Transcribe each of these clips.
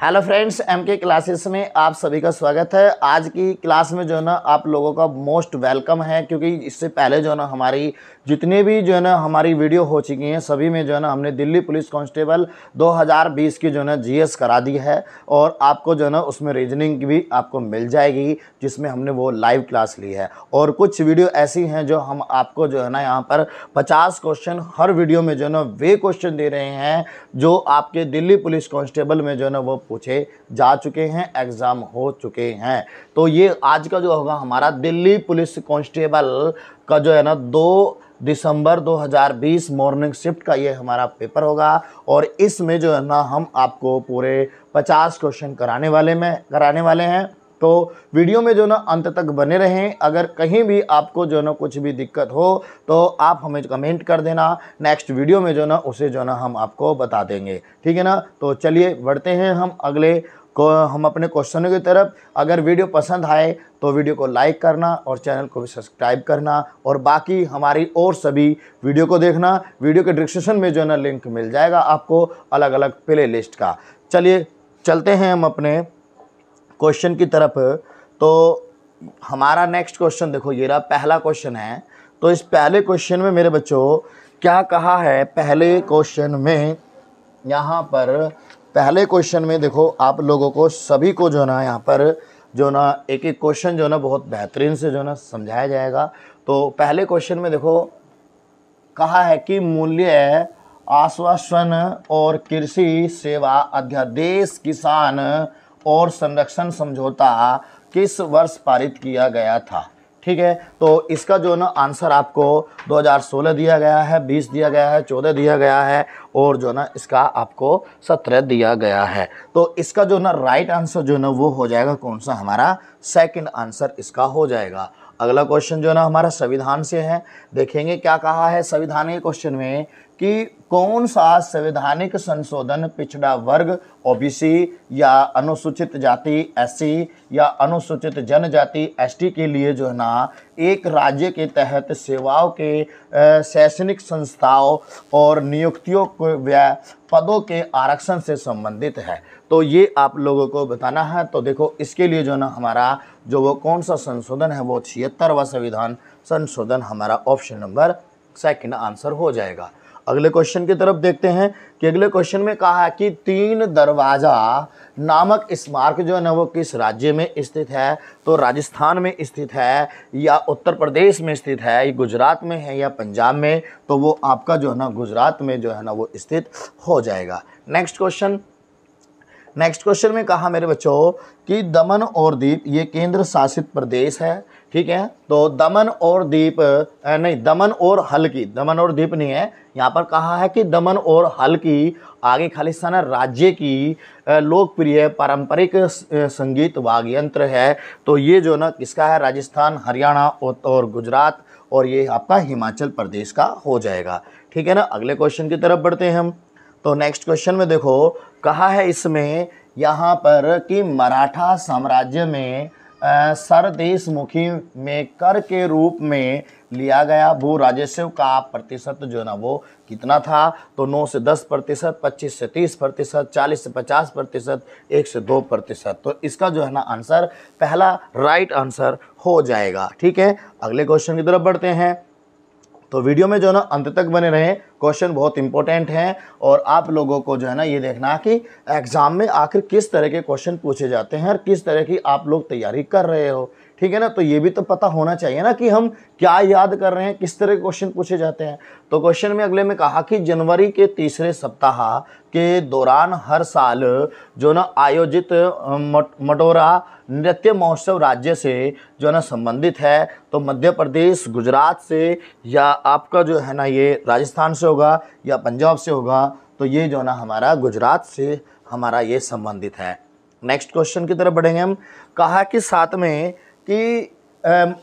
Hello friends, MK classes में आप सभी का स्वागत है। आज की क्लास में जो है ना आप लोगों का मोस्ट वेलकम है, क्योंकि इससे पहले जो है ना हमारी जितने भी जो है ना हमारी वीडियो हो चुकी हैं सभी में जो है ना हमने दिल्ली पुलिस कांस्टेबल 2020 की जो है ना जीएस करा दी है और आपको जो है ना उसमें रीजनिंग भी आपको मिल जाएगी, जिसमें हमने वो लाइव क्लास ली है। और कुछ वीडियो ऐसी हैं जो हम आपको जो है ना यहाँ पर 50 क्वेश्चन हर वीडियो में जो है ना वे क्वेश्चन दे रहे हैं जो आपके दिल्ली पुलिस कांस्टेबल में जो है ना वो पूछे जा चुके हैं, एग्ज़ाम हो चुके हैं। तो ये आज का जो होगा हमारा दिल्ली पुलिस कांस्टेबल का जो है ना 2 दिसंबर 2020 मॉर्निंग शिफ्ट का ये हमारा पेपर होगा और इसमें जो है ना हम आपको पूरे 50 क्वेश्चन कराने वाले हैं। तो वीडियो में जो ना अंत तक बने रहें। अगर कहीं भी आपको जो ना कुछ भी दिक्कत हो तो आप हमें कमेंट कर देना, नेक्स्ट वीडियो में जो ना उसे जो ना हम आपको बता देंगे, ठीक है ना। तो चलिए बढ़ते हैं हम अपने क्वेश्चनों की तरफ। अगर वीडियो पसंद आए तो वीडियो को लाइक करना और चैनल को भी सब्सक्राइब करना और बाकी हमारी और सभी वीडियो को देखना। वीडियो के डिस्क्रिप्शन में जो ना लिंक मिल जाएगा आपको अलग अलग प्ले लिस्ट का। चलिए चलते हैं हम अपने क्वेश्चन की तरफ। तो हमारा नेक्स्ट क्वेश्चन देखो, ये रहा पहला क्वेश्चन है। तो इस पहले क्वेश्चन में मेरे बच्चों क्या कहा है, पहले क्वेश्चन में यहाँ पर पहले क्वेश्चन में देखो आप लोगों को सभी को जो ना यहाँ पर जो ना एक एक क्वेश्चन जो ना बहुत बेहतरीन से जो ना समझाया जाएगा। तो पहले क्वेश्चन में देखो कहा है कि मूल्य आश्वासन और कृषि सेवा अध्यादेश किसान और संरक्षण समझौता किस वर्ष पारित किया गया था। ठीक है, तो इसका जो ना आंसर आपको 2016 दिया गया है, 20 दिया गया है, 14 दिया गया है और जो ना इसका आपको 17 दिया गया है। तो इसका जो ना राइट आंसर जो ना वो हो जाएगा कौन सा, हमारा सेकंड आंसर इसका हो जाएगा। अगला क्वेश्चन जो ना हमारा संविधान से है। देखेंगे क्या कहा है संविधान के क्वेश्चन में कि कौन सा संवैधानिक संशोधन पिछड़ा वर्ग ओबीसी या अनुसूचित जाति एससी या अनुसूचित जनजाति एसटी के लिए जो है ना एक राज्य के तहत सेवाओं के शैक्षणिक संस्थाओं और नियुक्तियों को पदों के आरक्षण से संबंधित है। तो ये आप लोगों को बताना है। तो देखो इसके लिए जो ना हमारा जो वो कौन सा संशोधन है वो 76वां संविधान संशोधन हमारा ऑप्शन नंबर सेकंड आंसर हो जाएगा। अगले क्वेश्चन की तरफ देखते हैं कि अगले क्वेश्चन में कहा है कि 3 दरवाजा नामक स्मारक जो है ना वो किस राज्य में स्थित है। तो राजस्थान में स्थित है या उत्तर प्रदेश में स्थित है, गुजरात में है या पंजाब में। तो वो आपका जो है ना गुजरात में जो है ना वो स्थित हो जाएगा। नेक्स्ट क्वेश्चन में कहा मेरे बच्चों कि दमन और दीप ये केंद्र शासित प्रदेश है। ठीक है, तो दमन और दीप नहीं, दमन और हल्की, दमन और दीप नहीं है, यहाँ पर कहा है कि दमन और हल्की आगे खालिस्तान राज्य की लोकप्रिय पारंपरिक संगीत वाद्य यंत्र है। तो ये जो ना किसका है, राजस्थान, हरियाणा और गुजरात और ये आपका हिमाचल प्रदेश का हो जाएगा। ठीक है ना। अगले क्वेश्चन की तरफ बढ़ते हैं हम। तो नेक्स्ट क्वेश्चन में देखो कहा है इसमें यहाँ पर कि मराठा साम्राज्य में सरदेशमुखी में कर के रूप में लिया गया भू राजस्व का प्रतिशत जो ना वो कितना था। तो 9 से 10%, 25 से 30%, 40 से 50%, 1 से 2%। तो इसका जो है ना आंसर पहला राइट आंसर हो जाएगा। ठीक है, अगले क्वेश्चन की तरफ बढ़ते हैं। तो वीडियो में जो ना अंत तक बने रहें, क्वेश्चन बहुत इंपॉर्टेंट हैं और आप लोगों को जो है ना ये देखना कि एग्जाम में आखिर किस तरह के क्वेश्चन पूछे जाते हैं और किस तरह की आप लोग तैयारी कर रहे हो। ठीक है ना, तो ये भी तो पता होना चाहिए ना कि हम क्या याद कर रहे हैं, किस तरह के क्वेश्चन पूछे जाते हैं। तो क्वेश्चन में अगले में कहा कि जनवरी के तीसरे सप्ताह के दौरान हर साल जो ना आयोजित मटोरा नृत्य महोत्सव राज्य से जो ना संबंधित है। तो मध्य प्रदेश, गुजरात से या आपका जो है ना ये राजस्थान से होगा या पंजाब से होगा। तो ये जो ना हमारा गुजरात से हमारा ये संबंधित है। नेक्स्ट क्वेश्चन की तरफ बढ़ेंगे हम। कहा कि साथ में कि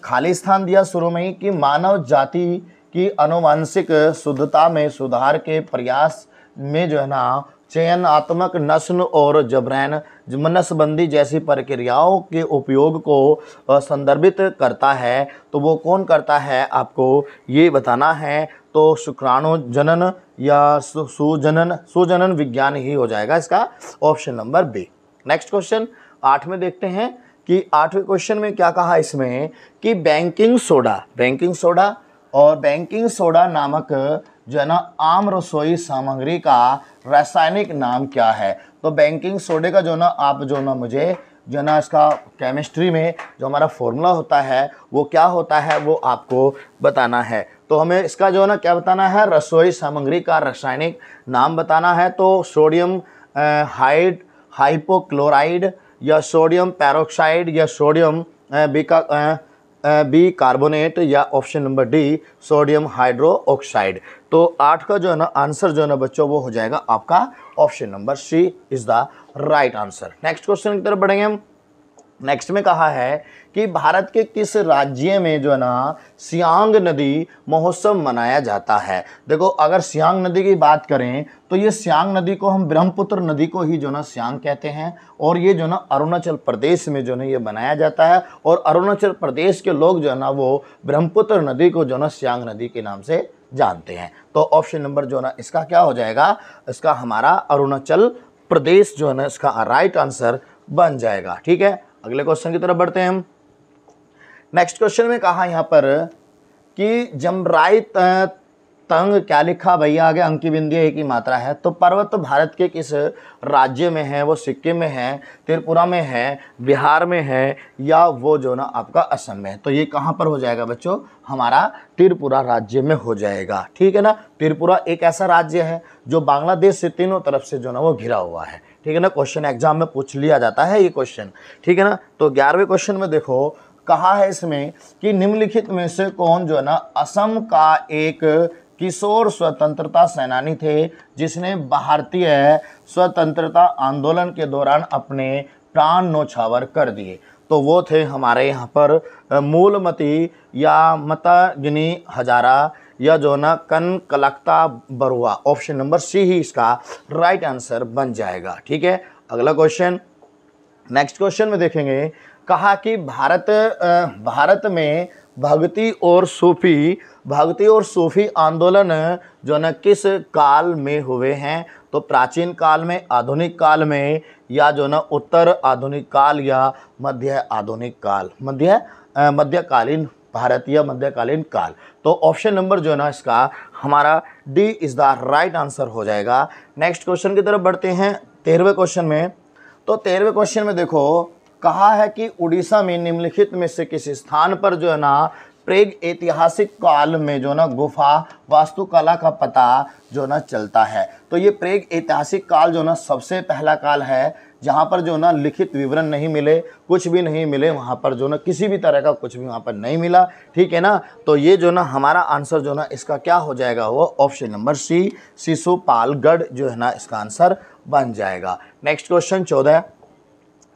खाली स्थान दिया शुरू में ही कि मानव जाति की आनुवंशिक शुद्धता में सुधार के प्रयास में जो है ना चयनात्मक नस्ल और जबरन नस्बंदी जैसी प्रक्रियाओं के उपयोग को संदर्भित करता है। तो वो कौन करता है आपको ये बताना है। तो शुक्राणु जनन या सुजनन विज्ञान ही हो जाएगा इसका option number B. Next question 8 में देखते हैं कि 8वें क्वेश्चन में क्या कहा इसमें कि बेकिंग सोडा और बेकिंग सोडा नामक जो है ना आम रसोई सामग्री का रासायनिक नाम क्या है। तो बेकिंग सोडे का जो ना आप जो ना मुझे जो ना इसका केमिस्ट्री में जो हमारा फॉर्मूला होता है वो क्या होता है वो आपको बताना है। तो हमें इसका जो है ना क्या बताना है, रसोई सामग्री का रासायनिक नाम बताना है। तो सोडियम हाइपोक्लोराइड या सोडियम पेरोक्साइड या सोडियम बिकार्बोनेट या option number D sodium hydro oxide. तो 8 का जो है ना आंसर जो है ना बच्चों वो हो जाएगा आपका option number C is the right answer. Next question की तरफ बढ़ेंगे हम। नेक्स्ट में कहा है कि भारत के किस राज्य में जो है ना सियांग नदी महोत्सव मनाया जाता है। देखो अगर सियांग नदी की बात करें तो ये सियांग नदी को हम ब्रह्मपुत्र नदी को ही जो ना सियांग कहते हैं और ये जो ना अरुणाचल प्रदेश में जो ना ये बनाया जाता है और अरुणाचल प्रदेश के लोग जो है ना वो ब्रह्मपुत्र नदी को जो ना सियांग नदी के नाम से जानते हैं। तो ऑप्शन नंबर जो ना इसका क्या हो जाएगा, इसका हमारा अरुणाचल प्रदेश जो है ना इसका राइट आंसर बन जाएगा। ठीक है, अगले क्वेश्चन की तरफ बढ़ते हैं हम। नेक्स्ट क्वेश्चन में कहा यहाँ पर कि जमराई तंग क्या लिखा भैया, आगे अंकी बिंदी एक ही मात्रा है। तो पर्वत भारत के किस राज्य में है, वो सिक्किम में है, त्रिपुरा में है, बिहार में है या वो जो ना आपका असम में है। तो ये कहाँ पर हो जाएगा बच्चों, हमारा त्रिपुरा राज्य में हो जाएगा। ठीक है ना, त्रिपुरा एक ऐसा राज्य है जो बांग्लादेश से तीनों तरफ से जो ना वो घिरा हुआ है। ठीक है ना, क्वेश्चन एग्जाम में पूछ लिया जाता है ये क्वेश्चन। ठीक है ना, तो 11वें क्वेश्चन में देखो कहा है इसमें कि निम्नलिखित में से कौन जो है ना असम का एक किशोर स्वतंत्रता सेनानी थे जिसने भारतीय स्वतंत्रता आंदोलन के दौरान अपने प्राण न्यौछावर कर दिए। तो वो थे हमारे यहाँ पर मूलमती या मतागिनी हजारा या जो ना कनकलकता बरुआ। ऑप्शन नंबर सी ही इसका राइट आंसर बन जाएगा। ठीक है, अगला क्वेश्चन। नेक्स्ट क्वेश्चन में देखेंगे कहा कि भारत में भक्ति और सूफी आंदोलन जो न किस काल में हुए हैं। तो प्राचीन काल में, आधुनिक काल में या जो न उत्तर आधुनिक काल या मध्य आधुनिक काल, मध्यकालीन भारत या मध्यकालीन काल। तो ऑप्शन नंबर जो है ना इसका हमारा D is the right answer हो जाएगा। नेक्स्ट क्वेश्चन की तरफ बढ़ते हैं 13वें क्वेश्चन में। तो 13वें क्वेश्चन में देखो कहा है कि उड़ीसा में निम्नलिखित में से किस स्थान पर जो है ना प्रेग ऐतिहासिक काल में जो ना गुफा वास्तुकला का पता जो ना चलता है। तो ये प्रेग ऐतिहासिक काल जो ना सबसे पहला काल है जहाँ पर जो ना लिखित विवरण नहीं मिले, कुछ भी नहीं मिले, वहाँ पर जो ना किसी भी तरह का कुछ भी वहाँ पर नहीं मिला। ठीक है ना, तो ये जो ना हमारा आंसर जो ना इसका क्या हो जाएगा, वो ऑप्शन नंबर सी शिशुपालगढ़ जो है ना इसका आंसर बन जाएगा। Next question 14।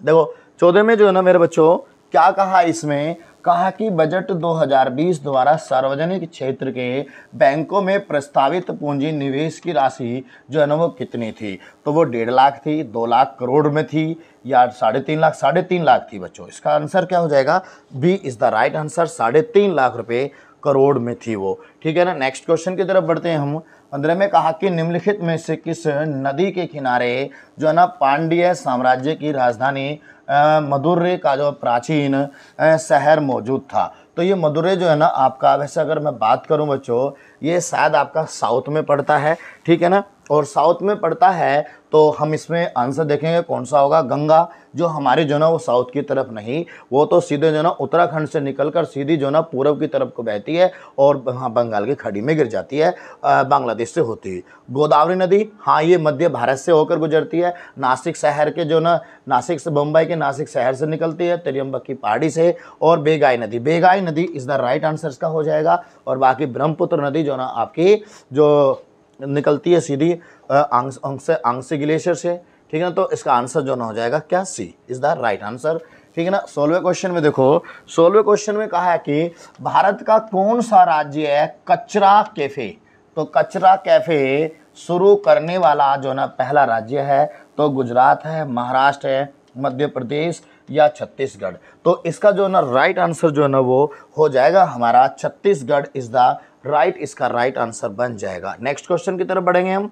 देखो 14 में जो है ना मेरे बच्चों क्या कहा इसमें, कहा कि बजट 2020 द्वारा सार्वजनिक क्षेत्र के बैंकों में प्रस्तावित पूंजी निवेश की राशि जो है ना वो कितनी थी। तो वो 1.5 लाख थी, 2 लाख करोड़ में थी या 3.5 लाख थी बच्चों। इसका आंसर क्या हो जाएगा, B is the right answer, 3.5 lakh रुपए करोड़ में थी वो। ठीक है ना, नेक्स्ट क्वेश्चन की तरफ बढ़ते हैं हम। 15 में कहा कि निम्नलिखित में से किस नदी के किनारे जो है ना पांड्य साम्राज्य की राजधानी मदुरै का जो प्राचीन शहर मौजूद था। तो ये मदुरै जो है ना आपका, वैसे अगर मैं बात करूं बच्चों, ये शायद आपका साउथ में पड़ता है। ठीक है ना, और साउथ में पड़ता है तो हम इसमें आंसर देखेंगे कौन सा होगा, गंगा। जो हमारे जो ना वो साउथ की तरफ नहीं, वो तो सीधे जो ना उत्तराखंड से निकलकर सीधी जो ना पूर्व की तरफ को बहती है और वहाँ बंगाल की खाड़ी में गिर जाती है, बांग्लादेश से होती है। गोदावरी नदी, हाँ ये मध्य भारत से होकर गुजरती है, नासिक शहर के जो ना नासिक से, बम्बई के नासिक शहर से निकलती है, त्रियंबक की पहाड़ी से। और बेगाई नदी इज द राइट आंसर इसका हो जाएगा। और बाकी ब्रह्मपुत्र नदी जो ना आपकी जो निकलती है सीधी आंगसी ग्लेशियर से। ठीक है ना, तो इसका आंसर जो ना हो जाएगा क्या, सी इज द राइट आंसर। ठीक है ना, 16वें क्वेश्चन में देखो, 16वें क्वेश्चन में कहा है कि भारत का कौन सा राज्य है कचरा कैफे। तो कचरा कैफे शुरू करने वाला जो ना पहला राज्य है तो गुजरात है, महाराष्ट्र है, मध्य प्रदेश या छत्तीसगढ़। तो इसका जो ना राइट आंसर जो है ना वो हो जाएगा हमारा छत्तीसगढ़ इज द राइट, इसका राइट आंसर बन जाएगा। नेक्स्ट क्वेश्चन की तरफ बढ़ेंगे हम।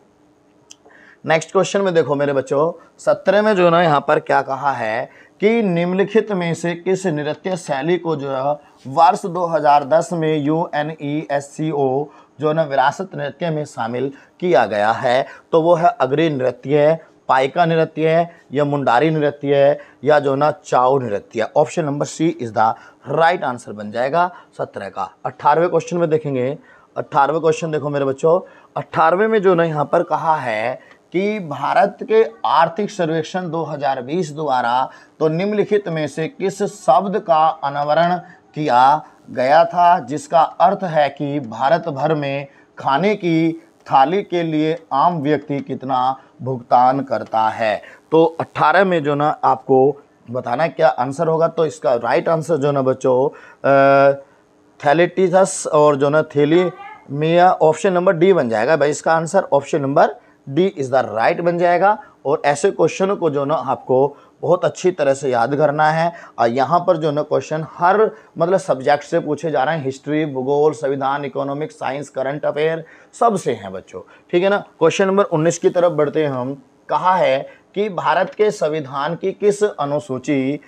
नेक्स्ट क्वेश्चन में देखो मेरे बच्चों, 17 में जो है ना यहाँ पर क्या कहा है कि निम्नलिखित में से किस नृत्य शैली को जो है वर्ष 2010 में UNESCO जो है ना विरासत नृत्य में शामिल किया गया है। तो वो है अग्री नृत्य है, पाइका नृत्य है, या मुंडारी नृत्य है, या जो ना चाउ नृत्य। Option number C is the right answer बन जाएगा 17 का। 18वें क्वेश्चन में देखेंगे। 18वें क्वेश्चन देखो मेरे बच्चों, 18वें में जो ना यहाँ पर कहा है कि भारत के आर्थिक सर्वेक्षण 2020 द्वारा तो निम्नलिखित में से किस शब्द का अनावरण किया गया था जिसका अर्थ है कि भारत भर में खाने की थाली के लिए आम व्यक्ति कितना भुगतान करता है। तो 18 में जो ना आपको बताना क्या आंसर होगा। तो इसका राइट आंसर जो ना बच्चों थैलेटीथस और जो ना थैली में ऑप्शन नंबर डी बन जाएगा भाई। इसका answer option number D is the right बन जाएगा। और ऐसे क्वेश्चन को जो ना आपको बहुत अच्छी तरह से याद करना है। और यहाँ पर जो ना क्वेश्चन हर मतलब सब्जेक्ट से पूछे जा रहे हैं, हिस्ट्री, भूगोल, संविधान, इकोनॉमिक्स, साइंस, करंट अफेयर सब से हैं बच्चों, ठीक है ना। क्वेश्चन नंबर 19 की तरफ बढ़ते हैं हम। कहा है कि भारत के संविधान की किस अनुसूची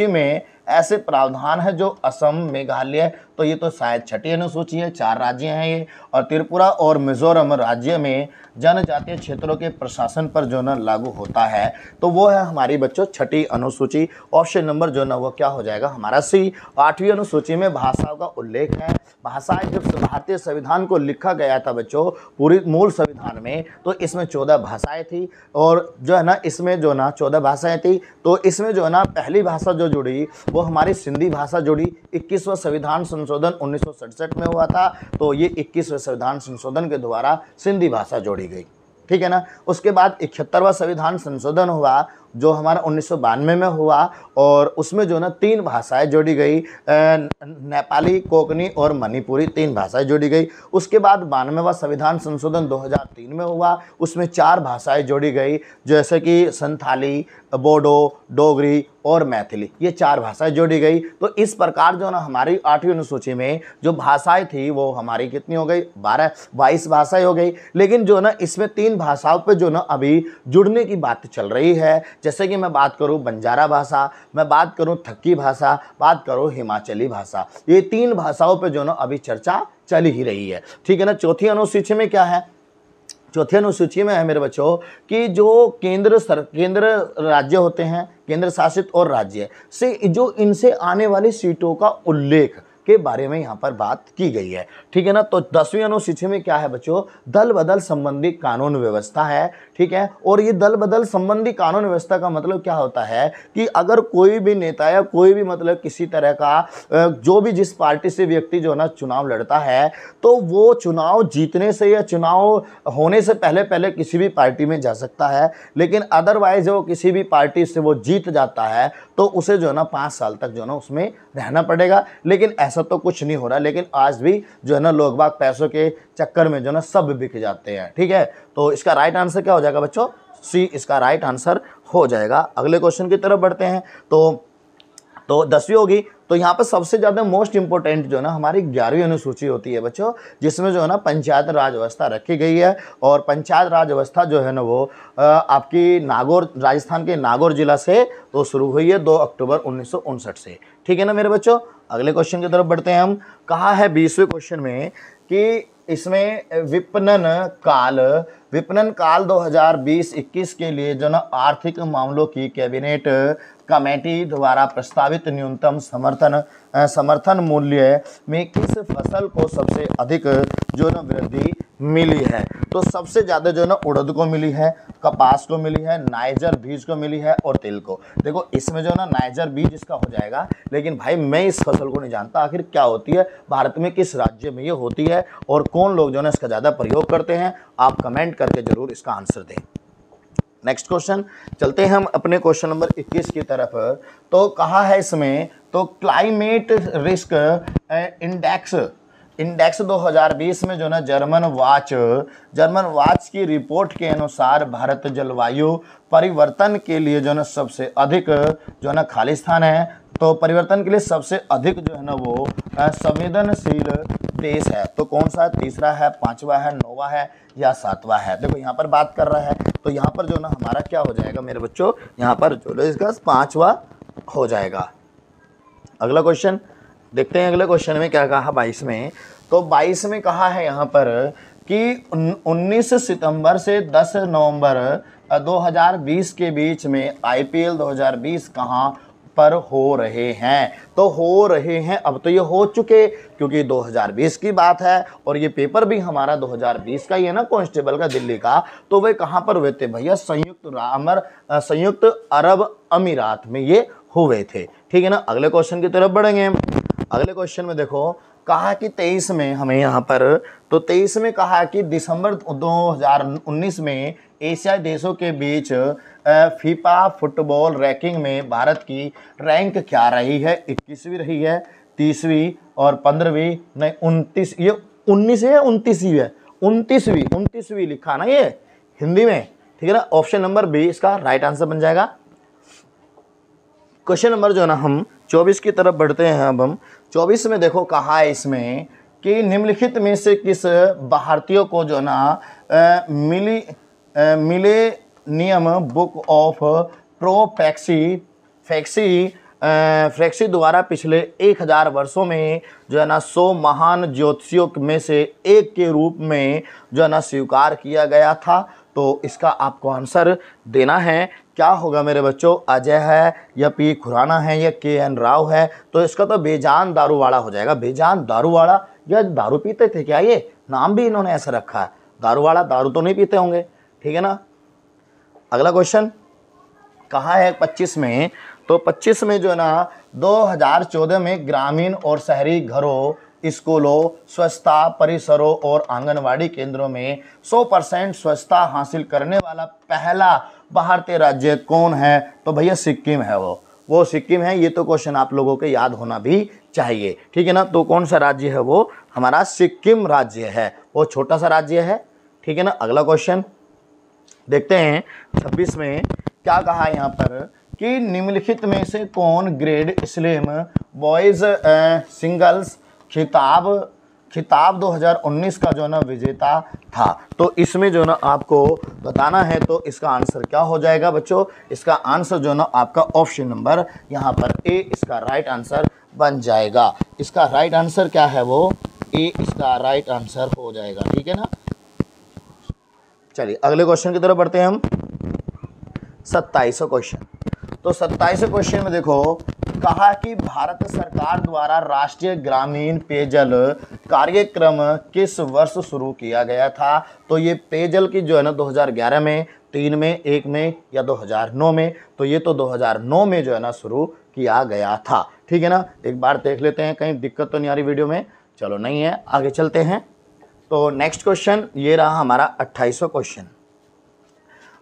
में ऐसे प्रावधान है जो असम, मेघालय, तो ये तो शायद छठी अनुसूची है, 4 राज्य हैं ये, और त्रिपुरा और मिजोरम राज्य में जनजातीय क्षेत्रों के प्रशासन पर जो ना लागू होता है। तो वो है हमारी बच्चों छठी अनुसूची। ऑप्शन नंबर जो ना वो क्या हो जाएगा हमारा सी। 8वीं अनुसूची में भाषाओं का उल्लेख है। भाषाएं जब भारतीय संविधान को लिखा गया था बच्चों पूरी मूल संविधान में, तो इसमें 14 भाषाएं थी। और जो है ना इसमें जो ना 14 भाषाएं थी, तो इसमें जो है ना पहली भाषा जो जुड़ी वो हमारी सिंधी भाषा जुड़ी। 21वां संविधान संशोधन 1967 में हुआ था, तो ये 21वें संविधान संशोधन के द्वारा सिंधी भाषा जोड़ी गई, ठीक है ना। उसके बाद 71वां संविधान संशोधन हुआ जो हमारा 1992 में हुआ, और उसमें जो ना 3 भाषाएं जोड़ी गई, नेपाली, कोंकणी और मणिपुरी 3 भाषाएं जोड़ी गई। उसके बाद 92वां संविधान संशोधन 2003 में हुआ, उसमें 4 भाषाएं जोड़ी गई जैसे कि संथाली, बोडो, डोगरी और मैथिली, ये 4 भाषाएं जोड़ी गई। तो इस प्रकार जो ना हमारी 8वीं अनुसूची में जो भाषाएं थी वो हमारी कितनी हो गई 22 भाषाएं हो गई। लेकिन जो ना इसमें 3 भाषाओं पे जो ना अभी जुड़ने की बात चल रही है। जैसे कि मैं बात करूं बंजारा भाषा, मैं बात करूं थक्की भाषा, बात करूं हिमाचली भाषा, ये 3 भाषाओं पे जो ना अभी चर्चा चल ही रही है, ठीक है ना। चौथी अनुसूची में क्या है, चौथी अनुसूची में है मेरे बच्चों कि जो केंद्र राज्य होते हैं, केंद्र शासित और राज्य से जो इनसे आने वाली सीटों का उल्लेख के बारे में यहाँ पर बात की गई है, ठीक है ना। तो 10वीं अनुसूची में क्या है बच्चों, दल बदल संबंधी कानून व्यवस्था है, ठीक है। और ये दल बदल संबंधी कानून व्यवस्था का मतलब क्या होता है कि अगर कोई भी नेता या कोई भी मतलब किसी तरह का जो भी जिस पार्टी से व्यक्ति जो ना चुनाव लड़ता है, तो वो चुनाव जीतने से या चुनाव होने से पहले किसी भी पार्टी में जा सकता है। लेकिन अदरवाइज वो किसी भी पार्टी से वो जीत जाता है तो उसे जो ना 5 साल तक जो ना उसमें रहना पड़ेगा। लेकिन ऐसा तो कुछ नहीं हो रहा, लेकिन आज भी जो है ना लोग बाग पैसों के चक्कर में जो ना सब बिक जाते हैं, ठीक है। तो इसका राइट आंसर क्या हो जाएगा बच्चों, सी इसका राइट आंसर हो जाएगा। अगले क्वेश्चन की तरफ बढ़ते हैं। तो 10वीं होगी, तो यहाँ पर सबसे ज़्यादा मोस्ट इंपॉर्टेंट जो ना हमारी 11वीं अनुसूची होती है बच्चों, जिसमें जो है ना पंचायत राज व्यवस्था रखी गई है। और पंचायत राज व्यवस्था जो है ना वो आपकी नागौर, राजस्थान के नागौर जिला से तो शुरू हुई है 2 अक्टूबर 1959 से, ठीक है ना मेरे बच्चों। अगले क्वेश्चन की तरफ बढ़ते हैं हम। कहा है 20वें क्वेश्चन में कि इसमें विपणन काल 2020-21 के लिए जो ना आर्थिक मामलों की कैबिनेट कमेटी द्वारा प्रस्तावित न्यूनतम समर्थन मूल्य में किस फसल को सबसे अधिक जो ना वृद्धि मिली है। तो सबसे ज़्यादा जो ना उड़द को मिली है, कपास को मिली है, नाइजर बीज को मिली है और तिल को। देखो इसमें जो ना नाइजर बीज इसका हो जाएगा, लेकिन भाई मैं इस फसल को नहीं जानता आखिर क्या होती है, भारत में किस राज्य में ये होती है और कौन लोग जो ना इसका ज़्यादा प्रयोग करते हैं। आप कमेंट करके जरूर इसका आंसर दें। नेक्स्ट क्वेश्चन चलते हैं हम अपने क्वेश्चन नंबर 21 की तरफ। तो कहा है इसमें, तो क्लाइमेट रिस्क इंडेक्स इंडेक्स 2020 में जो ना जर्मन वाच की रिपोर्ट के अनुसार भारत जलवायु परिवर्तन के लिए जो ना सबसे अधिक जो ना खाली स्थान है। तो परिवर्तन के लिए सबसे अधिक जो है ना वो संवेदनशील देश है। तो कौन सा, तीसरा है, पांचवा है, नौवा है या सातवां है? देखो यहाँ पर बात कर रहा है तो यहाँ पर जो ना हमारा क्या हो जाएगा मेरे बच्चों, यहाँ पर जो इसका पांचवा हो जाएगा। अगला क्वेश्चन देखते हैं, अगले क्वेश्चन में क्या कहा 22 में। तो 22 में कहा है यहाँ पर कि 19 सितंबर से 10 नवंबर 2020 के बीच में आईपीएल 2020 कहाँ पर हो रहे हैं? तो हो रहे हैं, अब तो ये हो चुके क्योंकि 2020 की बात है और ये पेपर भी हमारा 2020 का ही है ना, कांस्टेबल का दिल्ली का। तो वे कहाँ पर हुए थे भैया? संयुक्त अरब अमीरात में ये हुए थे। ठीक है ना। अगले क्वेश्चन की तरफ बढ़ेंगे हम। अगले क्वेश्चन में देखो कहा कि 23 में हमें यहाँ पर, तो 23 में कहा कि दिसंबर 2019 में एशियाई देशों के बीच फीफा फुटबॉल रैंकिंग में भारत की रैंक क्या रही है? 21वीं रही है, 30वीं और 15वीं, नहीं 29, ये 19 है या 29वीं है? 29वीं लिखा ना ये हिंदी में। ठीक है ना। ऑप्शन नंबर बी इसका राइट आंसर बन जाएगा। क्वेश्चन नंबर जो है ना हम 24 की तरफ बढ़ते हैं। अब हम 24 में देखो कहा है इसमें कि निम्नलिखित में से किस भारतीय को जो ना मिलेनियम बुक ऑफ फ्रेक्सी द्वारा पिछले 1000 वर्षों में जो है ना 100 महान ज्योतिषियों में से एक के रूप में जो है ना स्वीकार किया गया था। तो इसका आपको आंसर देना है। क्या होगा मेरे बच्चों? अजय है या पी खुराना है या के एन राव है? तो इसका तो बेजान दारूवाड़ा हो जाएगा। बेजान दारूवाड़ा, या दारू पीते थे क्या? ये नाम भी इन्होंने ऐसा रखा है दारूवाड़ा, दारू तो नहीं पीते होंगे। ठीक है ना। अगला क्वेश्चन कहाँ है 25 में। तो 25 में जो है ना 2014 में ग्रामीण और शहरी घरों, स्कूलों, स्वच्छता परिसरों और आंगनवाड़ी केंद्रों में 100% स्वच्छता हासिल करने वाला पहला भारतीय राज्य कौन है? तो भैया सिक्किम है। वो सिक्किम है। ये तो क्वेश्चन आप लोगों के याद होना भी चाहिए। ठीक है ना। तो कौन सा राज्य है? वो हमारा सिक्किम राज्य है। वो छोटा सा राज्य है। ठीक है ना। अगला क्वेश्चन देखते हैं 26 में क्या कहा है यहाँ पर कि निम्नलिखित में से कौन ग्रेड स्लैम बॉयज सिंगल्स खिताब 2019 का जो ना विजेता था? तो इसमें जो ना आपको बताना है। तो इसका आंसर क्या हो जाएगा बच्चों? इसका आंसर जो ना आपका ऑप्शन नंबर यहाँ पर ए इसका राइट आंसर बन जाएगा। इसका राइट आंसर क्या है? वो ए इसका राइट आंसर हो जाएगा। ठीक है ना। चलिए अगले क्वेश्चन की तरफ बढ़ते हैं हम। 27वां क्वेश्चन। तो 27वें क्वेश्चन में देखो कहा कि भारत सरकार द्वारा राष्ट्रीय ग्रामीण पेयजल कार्यक्रम किस वर्ष शुरू किया गया था? तो ये पेयजल की जो है ना 2011 में, 3 में, 1 में या 2009 में? तो ये तो 2009 में जो है ना शुरू किया गया था। ठीक है ना। एक बार देख लेते हैं, कहीं दिक्कत तो नहीं आ रही वीडियो में? चलो नहीं है, आगे चलते हैं। तो नेक्स्ट क्वेश्चन ये रहा हमारा 28वां क्वेश्चन।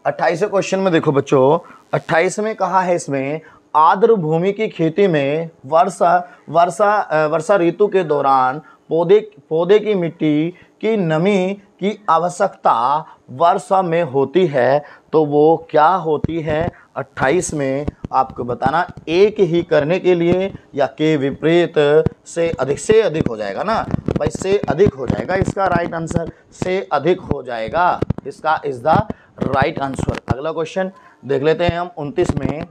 28वें क्वेश्चन में देखो बच्चों 28 में कहा है इसमें आर्द्र भूमि की खेती में वर्षा ऋतु के दौरान पौधे की मिट्टी की नमी की आवश्यकता वर्षा में होती है। तो वो क्या होती है? 28 में आपको बताना, एक ही करने के लिए या के विपरीत से अधिक हो जाएगा ना भाई, से अधिक हो जाएगा। इसका राइट आंसर से अधिक हो जाएगा। इसका इज द राइट आंसर। अगला क्वेश्चन देख लेते हैं हम 29 में।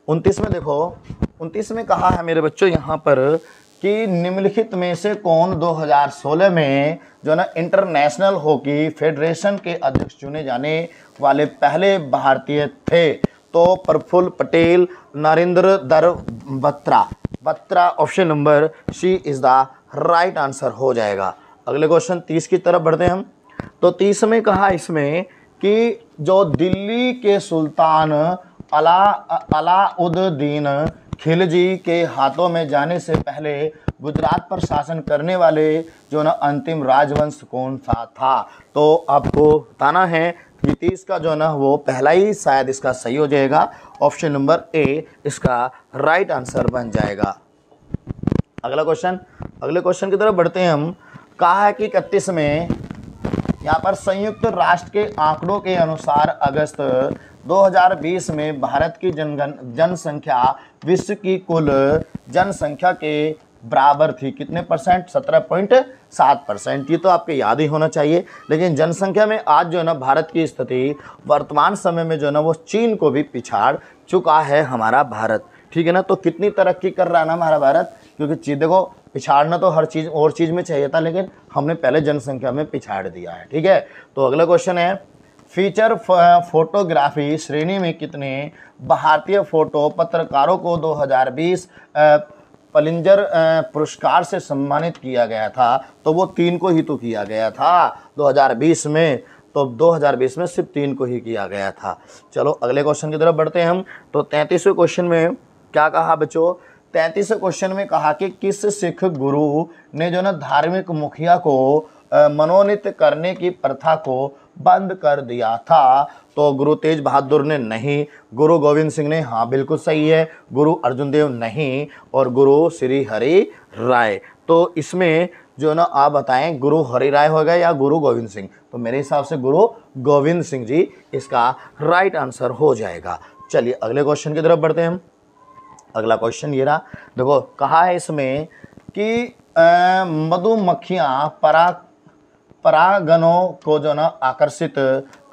29 में देखो 29 में कहा है मेरे बच्चों यहाँ पर कि निम्नलिखित में से कौन 2016 में जो ना इंटरनेशनल हॉकी फेडरेशन के अध्यक्ष चुने जाने वाले पहले भारतीय थे? तो Praful Patel, Narendra Dhruv Batra option number C is the right answer हो जाएगा। अगले क्वेश्चन 30 की तरफ बढ़ते हैं हम। तो 30 में कहा इसमें कि जो दिल्ली के सुल्तान अलाउद्दीन खिलजी के हाथों में जाने से पहले गुजरात पर शासन करने वाले जो ना अंतिम राजवंश कौन सा था? तो आपको बताना है कि 30 का जो ना वो पहला ही शायद इसका सही हो जाएगा। ऑप्शन नंबर ए इसका राइट आंसर बन जाएगा। अगला क्वेश्चन अगले क्वेश्चन की तरफ बढ़ते हैं हम। कहा है कि 31 में यहाँ पर संयुक्त राष्ट्र के आंकड़ों के अनुसार अगस्त 2020 में भारत की जनसंख्या विश्व की कुल जनसंख्या के बराबर थी। कितने परसेंट? 17.7%। ये तो आपके याद ही होना चाहिए। लेकिन जनसंख्या में आज जो है ना भारत की स्थिति वर्तमान समय में जो है ना वो चीन को भी पिछाड़ चुका है हमारा भारत। ठीक है ना। तो कितनी तरक्की कर रहा है ना हमारा भारत, क्योंकि चीज़ देखो पिछाड़ना तो हर चीज़ और चीज़ में चाहिए था, लेकिन हमने पहले जनसंख्या में पिछाड़ दिया है। ठीक है। तो अगला क्वेश्चन है, फीचर फोटोग्राफी श्रेणी में कितने भारतीय फोटो पत्रकारों को 2020 पलिंजर पुरस्कार से सम्मानित किया गया था? तो वो 3 को ही तो किया गया था 2020 में। तो 2020 में सिर्फ 3 को ही किया गया था। चलो अगले क्वेश्चन की तरफ बढ़ते हैं हम। तो 33वें क्वेश्चन में क्या कहा बच्चों? 33वें क्वेश्चन में कहा कि किस सिख गुरु ने जो ना धार्मिक मुखिया को मनोनीत करने की प्रथा को बंद कर दिया था? तो गुरु तेज बहादुर ने नहीं, गुरु गोविंद सिंह ने हाँ बिल्कुल सही है, गुरु अर्जुन देव नहीं, और गुरु श्री हरि राय। तो इसमें जो ना आप बताएं गुरु हरि राय होगा या गुरु गोविंद सिंह? तो मेरे हिसाब से गुरु गोविंद सिंह जी इसका राइट आंसर हो जाएगा। चलिए अगले क्वेश्चन की तरफ बढ़ते हैं हम। अगला क्वेश्चन ये रहा। देखो कहा है इसमें कि मधुमक्खियां परागनों को जो ना आकर्षित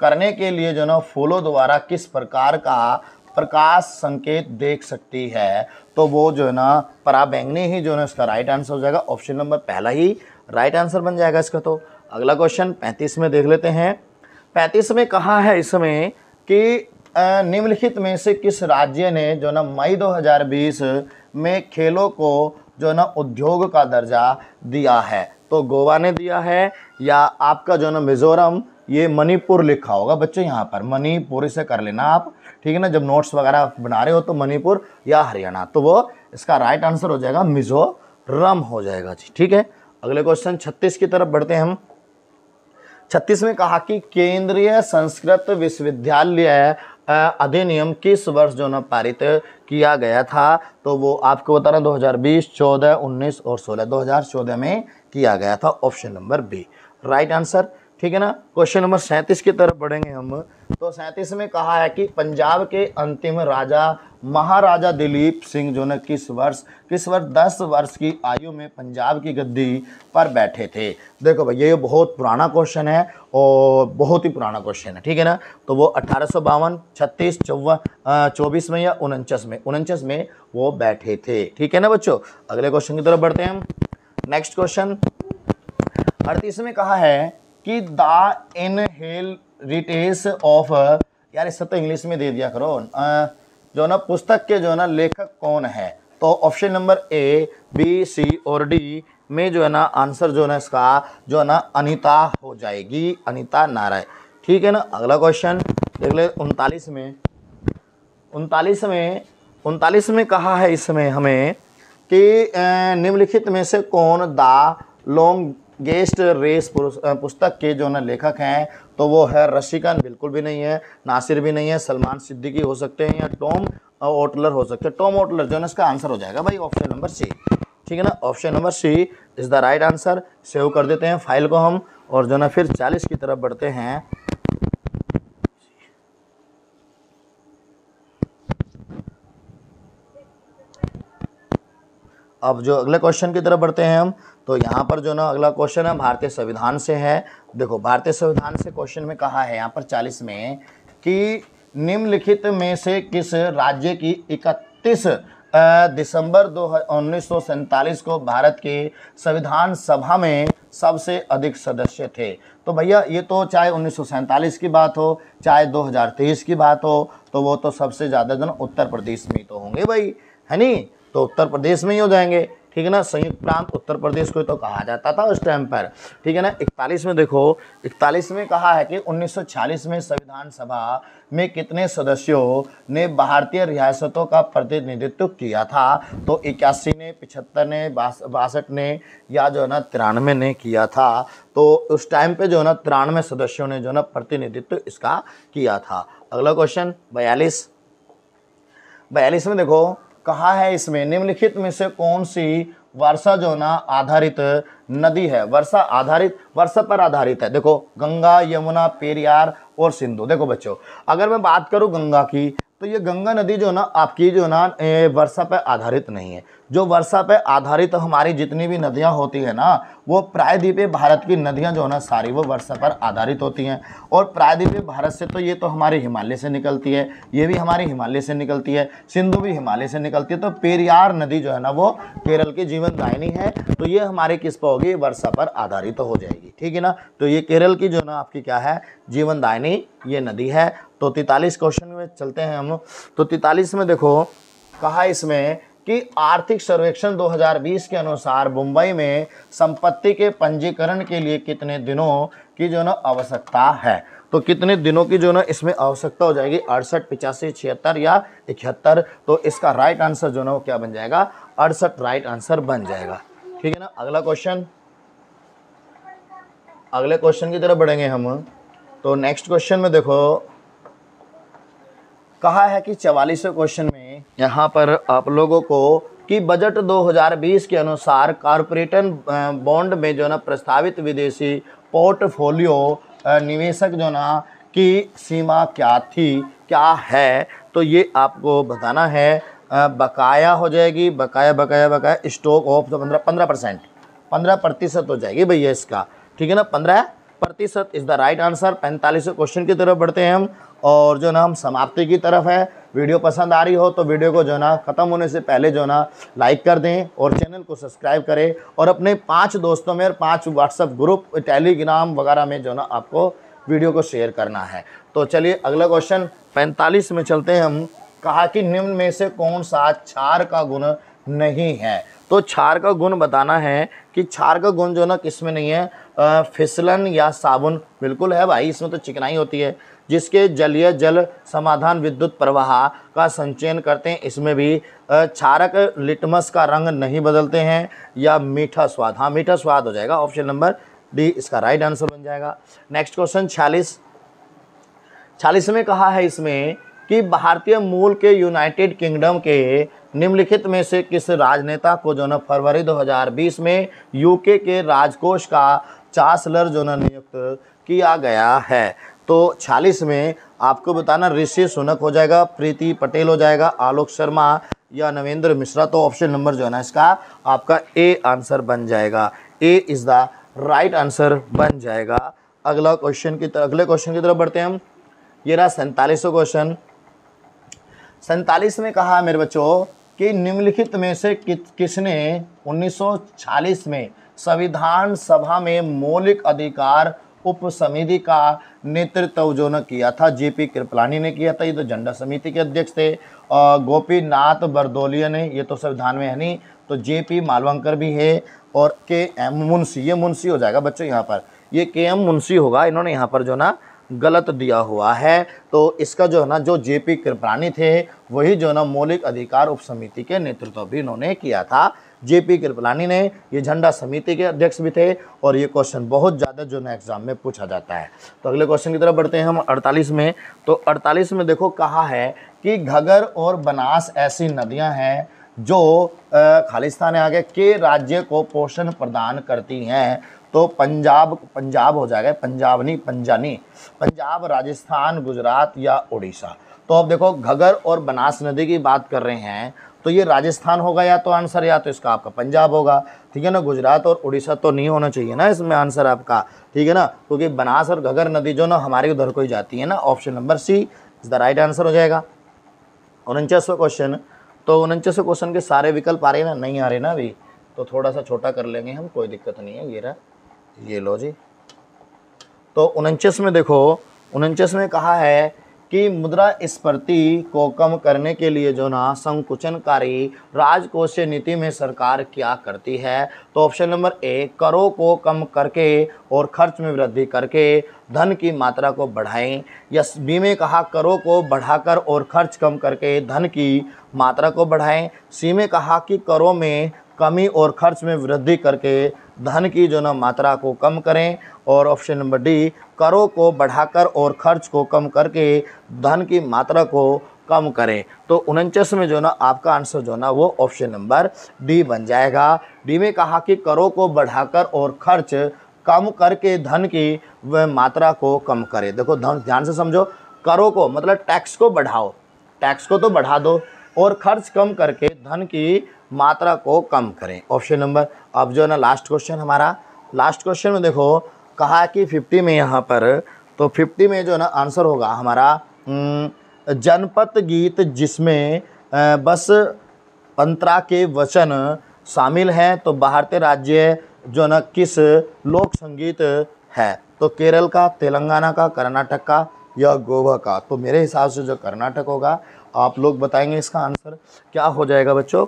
करने के लिए जो ना फूलों द्वारा किस प्रकार का प्रकाश संकेत देख सकती है? तो वो जो है ना पराबैंगनी ही जो है इसका राइट आंसर हो जाएगा। ऑप्शन नंबर पहला ही राइट आंसर बन जाएगा इसका। तो अगला क्वेश्चन 35 में देख लेते हैं। 35 में कहा है इसमें कि निम्नलिखित में से किस राज्य ने जो ना मई 2020 में खेलों को जो ना उद्योग का दर्जा दिया है? तो गोवा ने दिया है, या आपका जो ना मिजोरम, ये मणिपुर लिखा होगा बच्चों यहाँ पर, मणिपुर से कर लेना आप। ठीक है ना। जब नोट्स वगैरह बना रहे हो तो मणिपुर या हरियाणा, तो वो इसका राइट आंसर हो जाएगा मिजोरम हो जाएगा जी। ठीक है। अगले क्वेश्चन 36 की तरफ बढ़ते हैं हम। 36 में कहा कि केंद्रीय संस्कृत विश्वविद्यालय अधिनियम किस वर्ष जो ना पारित किया गया था? तो वो आपको बता रहा 2020, 14, 19 और 16। 2014 में किया गया था। Option number B right answer. ठीक है ना। क्वेश्चन नंबर 37 की तरफ बढ़ेंगे हम। तो 37 में कहा है कि पंजाब के अंतिम राजा महाराजा दिलीप सिंह जो ने किस वर्ष 10 वर्ष की आयु में पंजाब की गद्दी पर बैठे थे? देखो भाई ये बहुत पुराना क्वेश्चन है और बहुत ही पुराना क्वेश्चन है। ठीक है ना। तो वो 1852, 36, 24 में या 49 में वो बैठे थे। ठीक है ना बच्चों। अगले क्वेश्चन की तरफ बढ़ते हैं हम। नेक्स्ट क्वेश्चन 38 में कहा है कि द इनहेरिटेंस ऑफ, यार इससे तो इंग्लिश में दे दिया करो, जो ना पुस्तक के जो ना लेखक कौन है? तो ऑप्शन नंबर ए, बी, सी और डी में जो है ना आंसर जो है ना इसका जो है ना अनीता हो जाएगी, अनीता नारायण। ठीक है ना। अगला क्वेश्चन देख ले 39 में कहा है इसमें हमें कि निम्नलिखित में से कौन द लॉन्गेस्ट रेस पुस्तक के जो ना लेखक हैं? तो वो है रशिकन, बिल्कुल भी नहीं है, नासिर भी नहीं है, सलमान सिद्दीकी हो सकते हैं, या टॉम ओटलर हो सकते हैं। टॉम ओटलर जो है ना इसका आंसर हो जाएगा भाई ऑप्शन नंबर सी। ठीक है ना। Option number C is the right answer. Save कर देते हैं फाइल को हम, और जो ना फिर 40 की तरफ बढ़ते हैं। अब जो अगले क्वेश्चन की तरफ बढ़ते हैं हम, तो यहाँ पर जो ना अगला क्वेश्चन है भारतीय संविधान से है। देखो भारतीय संविधान से क्वेश्चन में कहा है यहाँ पर 40 में कि निम्नलिखित में से किस राज्य की 31 दिसंबर 1947 को भारत के संविधान सभा में सबसे अधिक सदस्य थे? तो भैया ये तो चाहे 1947 की बात हो चाहे 2023 की बात हो, तो वो तो सबसे ज़्यादा जो ना उत्तर प्रदेश में तो होंगे भाई, है नहीं? तो उत्तर प्रदेश में ही हो जाएंगे। ठीक है ना। संयुक्त प्रांत उत्तर प्रदेश को तो कहा जाता था उस टाइम पर। ठीक है ना। 41 में देखो, 41 में कहा है कि 1946 में संविधान सभा में कितने सदस्यों ने भारतीय रियासतों का प्रतिनिधित्व किया था? तो 81 ने, 75 ने, 62 ने, या जो है ना 93 ने किया था। तो उस टाइम पे जो है ना 93 सदस्यों ने जो है ना प्रतिनिधित्व इसका किया था। अगला क्वेश्चन 42 में देखो कहा है इसमें निम्नलिखित में से कौन सी वर्षा जो ना आधारित नदी है, वर्षा पर आधारित है। देखो गंगा, यमुना, पेरियार और सिंधु। देखो बच्चों, अगर मैं बात करूं गंगा की, तो ये गंगा नदी जो ना आपकी जो ना वर्षा पर आधारित नहीं है। जो वर्षा पर आधारित हमारी जितनी भी नदियां होती है ना, वो प्रायद्वीपीय भारत की नदियां जो ना सारी वो वर्षा पर आधारित होती हैं। और प्रायद्वीपीय भारत से तो ये तो हमारे हिमालय से निकलती है, ये भी हमारे हिमालय से निकलती है, सिंधु भी हिमालय से निकलती है। तो पेरियार नदी जो है ना वो केरल की जीवनदायिनी है। तो ये हमारे किस पर होगी, वर्षा पर आधारित हो जाएगी, ठीक है ना। तो ये केरल की जो ना आपकी क्या है, जीवनदायिनी ये नदी है। तो 43 क्वेश्चन में चलते हैं हम। तो 43 में देखो कहा इसमें कि आर्थिक सर्वेक्षण 2020 के अनुसार मुंबई में संपत्ति के पंजीकरण के लिए कितने दिनों की जो ना आवश्यकता है। तो कितने दिनों की जो ना इसमें आवश्यकता हो जाएगी, 68, 85, 76 या 71। तो इसका राइट आंसर जो ना वो क्या बन जाएगा, 68 राइट आंसर बन जाएगा, ठीक है ना। अगले क्वेश्चन की तरफ बढ़ेंगे हम। तो नेक्स्ट क्वेश्चन में देखो कहा है कि 44वें क्वेश्चन में यहाँ पर आप लोगों को कि बजट 2020 के अनुसार कॉर्पोरेट बॉन्ड में जो ना प्रस्तावित विदेशी पोर्टफोलियो निवेशक जो ना की सीमा क्या है। तो ये आपको बताना है। बकाया हो जाएगी, बकाया स्टॉक ऑफ 15% हो जाएगी भैया इसका, ठीक है ना। 15% इज द राइट आंसर। 45वें क्वेश्चन की तरफ बढ़ते हैं हम, और जो ना हम समाप्ति की तरफ है। वीडियो पसंद आ रही हो तो वीडियो को जो ना ख़त्म होने से पहले जो ना लाइक कर दें और चैनल को सब्सक्राइब करें, और अपने 5 दोस्तों में और 5 व्हाट्सएप ग्रुप, टेलीग्राम वगैरह में जो ना आपको वीडियो को शेयर करना है। तो चलिए अगला क्वेश्चन 45 में चलते हैं हम। कहा कि निम्न में से कौन सा क्षार का गुण नहीं है। तो क्षार का गुण बताना है कि क्षार का गुण जो ना किसमें नहीं है, फिसलन या साबुन। बिल्कुल है भाई, इसमें तो चिकनाई होती है। जिसके जलीय जल समाधान विद्युत प्रवाह का संचयन करते हैं, इसमें भी क्षारक लिटमस का रंग नहीं बदलते हैं। या मीठा स्वाद, हाँ मीठा स्वाद हो जाएगा, ऑप्शन नंबर डी इसका राइट आंसर बन जाएगा। नेक्स्ट क्वेश्चन 46 में कहा है इसमें कि भारतीय मूल के यूनाइटेड किंगडम के निम्नलिखित में से किस राजनेता को जो ना फरवरी 2020 में यूके के राजकोष का चांसलर जो ना नियुक्त किया गया है। तो 46 में आपको बताना ऋषि सुनक हो जाएगा, प्रीति पटेल हो जाएगा, आलोक शर्मा या नवेंद्र मिश्रा। तो ऑप्शन नंबर जो है ना इसका आपका ए आंसर बन जाएगा, ए इज द राइट आंसर बन जाएगा। अगले क्वेश्चन की तरफ बढ़ते हैं हम। ये रहा 47वां क्वेश्चन। 47 में कहा मेरे बच्चों कि निम्नलिखित में से किसने 1946 में संविधान सभा में मौलिक अधिकार उप समिति का नेतृत्व जो न किया था। जेपी कृपलानी ने किया था, ये तो झंडा समिति के अध्यक्ष थे। गोपीनाथ बरदौलिया ने, ये तो संविधान में है नहीं, तो जेपी मालवंकर भी है। और के एम मुंशी, ये मुंशी हो जाएगा बच्चों, यहाँ पर ये के एम मुंशी होगा, इन्होंने यहाँ पर जो ना गलत दिया हुआ है। तो इसका जो है ना जो जेपी कृपलानी थे वही जो ना मौलिक अधिकार उप समिति के नेतृत्व भी इन्होंने किया था। जेपी कृपलानी ने, ये झंडा समिति के अध्यक्ष भी थे। और ये क्वेश्चन बहुत ज़्यादा जो ना एग्जाम में पूछा जाता है। तो अगले क्वेश्चन की तरफ बढ़ते हैं हम 48 में। तो 48 में देखो कहा है कि घगर और बनास ऐसी नदियां हैं जो खालिस्तान आगे के राज्य को पोषण प्रदान करती हैं। तो पंजाब हो जाएगा, पंजाब नहीं पंजानी, पंजाब, राजस्थान, गुजरात या उड़ीसा। तो अब देखो घगर और बनास नदी की बात कर रहे हैं, तो ये राजस्थान होगा या तो आंसर, या तो इसका आपका पंजाब होगा, ठीक है ना। गुजरात और उड़ीसा तो नहीं होना चाहिए ना इसमें आंसर आपका, ठीक है ना, क्योंकि बनास और घगर नदी जो ना हमारे उधर को ही जाती है ना। Option number C is the right answer हो जाएगा। 49वां क्वेश्चन। तो 49वें क्वेश्चन के सारे विकल्प आ रहे हैं ना, नहीं आ रहे ना अभी, तो थोड़ा सा छोटा कर लेंगे हम, कोई दिक्कत नहीं है। ये लो जी। तो 49 में देखो, 49 में कहा है कि मुद्रास्फीति को कम करने के लिए जो ना संकुचनकारी राजकोषीय नीति में सरकार क्या करती है। तो ऑप्शन नंबर ए, करों को कम करके और खर्च में वृद्धि करके धन की मात्रा को बढ़ाएं। या बी में कहा करों को बढ़ाकर और खर्च कम करके धन की मात्रा को बढ़ाएं। सी में कहा कि करों में कमी और खर्च में वृद्धि करके धन की जो ना मात्रा को कम करें। और ऑप्शन नंबर डी, करों को बढ़ाकर और खर्च को कम करके धन की मात्रा को कम करें। तो 49 में जो ना आपका आंसर जो ना वो ऑप्शन नंबर डी बन जाएगा। डी में कहा कि करों को बढ़ाकर और खर्च कम करके धन की वह मात्रा को कम करें। देखो ध्यान से समझो, करों को मतलब टैक्स को बढ़ाओ, टैक्स को तो बढ़ा दो, और खर्च कम करके धन की मात्रा को कम करें। ऑप्शन नंबर, अब जो है ना लास्ट क्वेश्चन हमारा, लास्ट क्वेश्चन में देखो कहा कि 50 में यहाँ पर, तो 50 में जो है ना आंसर होगा हमारा जनपद गीत जिसमें बस अंतरा के वचन शामिल हैं, तो भारतीय राज्य जो ना किस लोक संगीत है। तो केरल का, तेलंगाना का, कर्नाटक का या गोवा का। तो मेरे हिसाब से जो कर्नाटक होगा, आप लोग बताएंगे इसका आंसर क्या हो जाएगा बच्चों,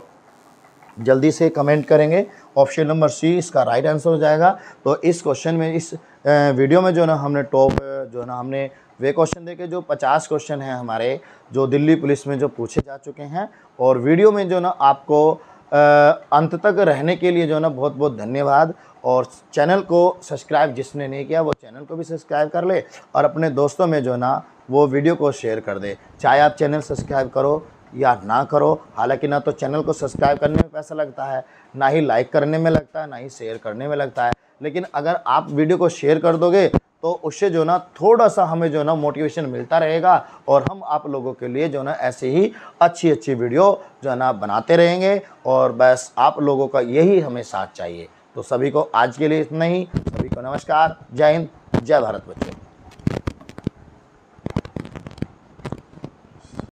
जल्दी से कमेंट करेंगे। ऑप्शन नंबर सी इसका राइट आंसर हो जाएगा। तो इस क्वेश्चन में, इस वीडियो में जो ना हमने टॉप जो ना हमने वे क्वेश्चन देखे जो 50 क्वेश्चन हैं हमारे, जो दिल्ली पुलिस में जो पूछे जा चुके हैं। और वीडियो में जो ना आपको अंत तक रहने के लिए जो ना बहुत बहुत धन्यवाद। और चैनल को सब्सक्राइब जिसने नहीं किया वो चैनल को भी सब्सक्राइब कर ले, और अपने दोस्तों में जो ना वो वीडियो को शेयर कर दे। चाहे आप चैनल सब्सक्राइब करो या ना करो, हालांकि ना तो चैनल को सब्सक्राइब करने में पैसा लगता है, ना ही लाइक करने में लगता है, ना ही शेयर करने में लगता है। लेकिन अगर आप वीडियो को शेयर कर दोगे तो उससे जो ना थोड़ा सा हमें जो ना मोटिवेशन मिलता रहेगा, और हम आप लोगों के लिए जो ना ऐसे ही अच्छी अच्छी वीडियो जो ना बनाते रहेंगे। और बस आप लोगों का यही हमें साथ चाहिए। तो सभी को आज के लिए इतना ही। सभी को नमस्कार, जय हिंद, जय भारत बच्चों।